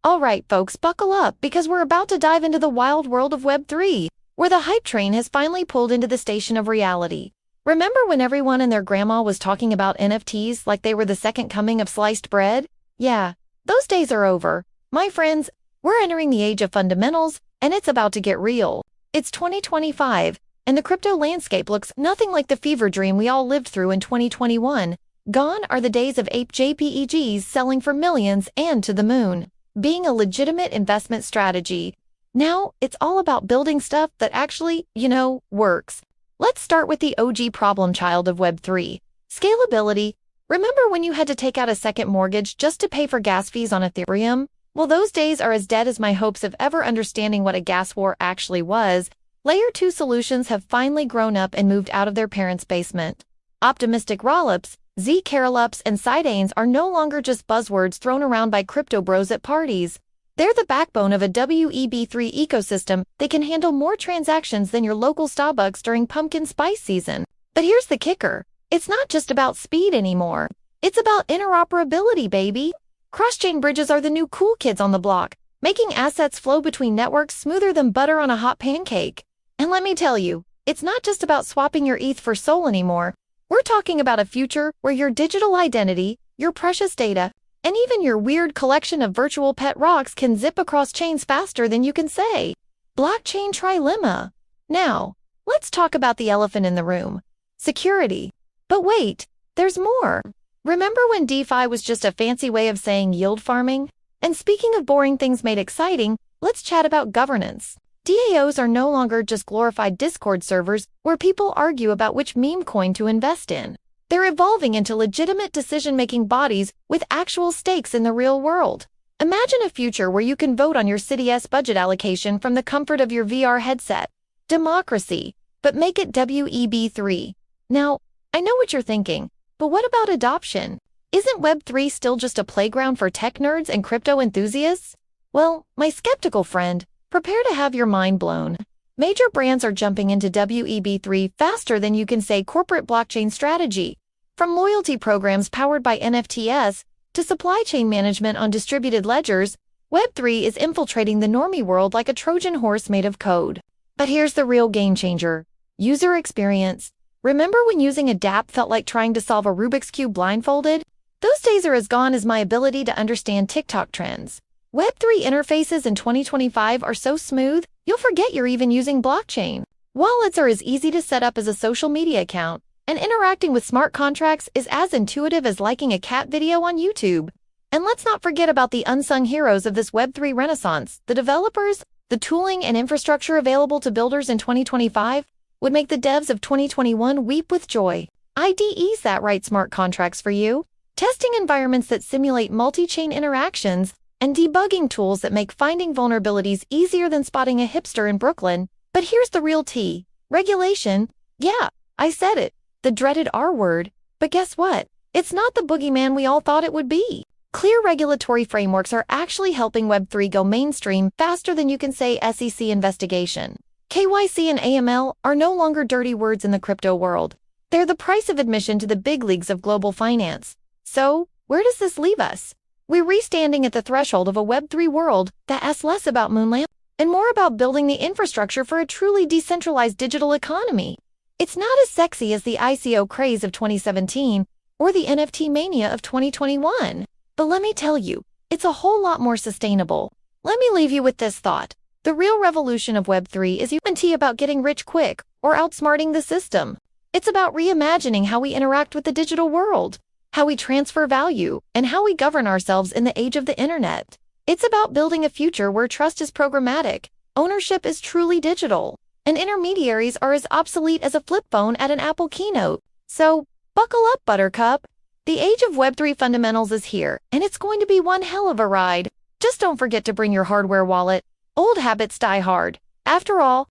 Alright folks, buckle up because we're about to dive into the wild world of Web3, where the hype train has finally pulled into the station of reality. Remember when everyone and their grandma was talking about NFTs like they were the second coming of sliced bread? Yeah, those days are over. My friends, we're entering the age of fundamentals, and it's about to get real. It's 2025, and the crypto landscape looks nothing like the fever dream we all lived through in 2021. Gone are the days of ape JPEGs selling for millions and to the moon, being a legitimate investment strategy. Now, it's all about building stuff that actually, works. Let's start with the OG problem child of Web3. Scalability. Remember when you had to take out a second mortgage just to pay for gas fees on Ethereum? Well, those days are as dead as my hopes of ever understanding what a gas war actually was. Layer 2 solutions have finally grown up and moved out of their parents' basement. Optimistic rollups, za.gl and sidanes are no longer just buzzwords thrown around by crypto bros at parties. They're the backbone of a Web3 ecosystem. They can handle more transactions than your local Starbucks during pumpkin spice season. But here's the kicker. It's not just about speed anymore. It's about interoperability, baby. Cross-chain bridges are the new cool kids on the block, making assets flow between networks smoother than butter on a hot pancake. And let me tell you, it's not just about swapping your ETH for SOL anymore. We're talking about a future where your digital identity, your precious data, and even your weird collection of virtual pet rocks can zip across chains faster than you can say. Blockchain trilemma. Now, let's talk about the elephant in the room. Security. But wait, there's more. Remember when DeFi was just a fancy way of saying yield farming? And speaking of boring things made exciting, let's chat about governance. DAOs are no longer just glorified Discord servers where people argue about which meme coin to invest in. They're evolving into legitimate decision-making bodies with actual stakes in the real world. Imagine a future where you can vote on your city's budget allocation from the comfort of your VR headset. Democracy, but make it Web3. Now, I know what you're thinking, but what about adoption? Isn't Web3 still just a playground for tech nerds and crypto enthusiasts? Well, my skeptical friend, prepare to have your mind blown. Major brands are jumping into Web3 faster than you can say corporate blockchain strategy. From loyalty programs powered by NFTs to supply chain management on distributed ledgers, Web3 is infiltrating the normie world like a Trojan horse made of code. But here's the real game changer. User experience. Remember when using a dApp felt like trying to solve a Rubik's Cube blindfolded? Those days are as gone as my ability to understand TikTok trends. Web3 interfaces in 2025 are so smooth, you'll forget you're even using blockchain. Wallets are as easy to set up as a social media account, and interacting with smart contracts is as intuitive as liking a cat video on YouTube. And let's not forget about the unsung heroes of this Web3 renaissance. The developers, the tooling and infrastructure available to builders in 2025 would make the devs of 2021 weep with joy. IDEs that write smart contracts for you, testing environments that simulate multi-chain interactions, and debugging tools that make finding vulnerabilities easier than spotting a hipster in Brooklyn. But here's the real tea. Regulation. Yeah, I said it. The dreaded R word. But guess what? It's not the boogeyman we all thought it would be. Clear regulatory frameworks are actually helping Web3 go mainstream faster than you can say SEC investigation. KYC and AML are no longer dirty words in the crypto world. They're the price of admission to the big leagues of global finance. So, where does this leave us? We're restanding at the threshold of a Web3 world that asks less about moonland and more about building the infrastructure for a truly decentralized digital economy. It's not as sexy as the ICO craze of 2017 or the NFT mania of 2021. But let me tell you, it's a whole lot more sustainable. Let me leave you with this thought. The real revolution of Web3 isn't about getting rich quick or outsmarting the system. It's about reimagining how we interact with the digital world, how we transfer value, and how we govern ourselves in the age of the internet. It's about building a future where trust is programmatic, ownership is truly digital, and intermediaries are as obsolete as a flip phone at an Apple keynote. So, buckle up, Buttercup. The age of Web3 fundamentals is here, and it's going to be one hell of a ride. Just don't forget to bring your hardware wallet. Old habits die hard. After all,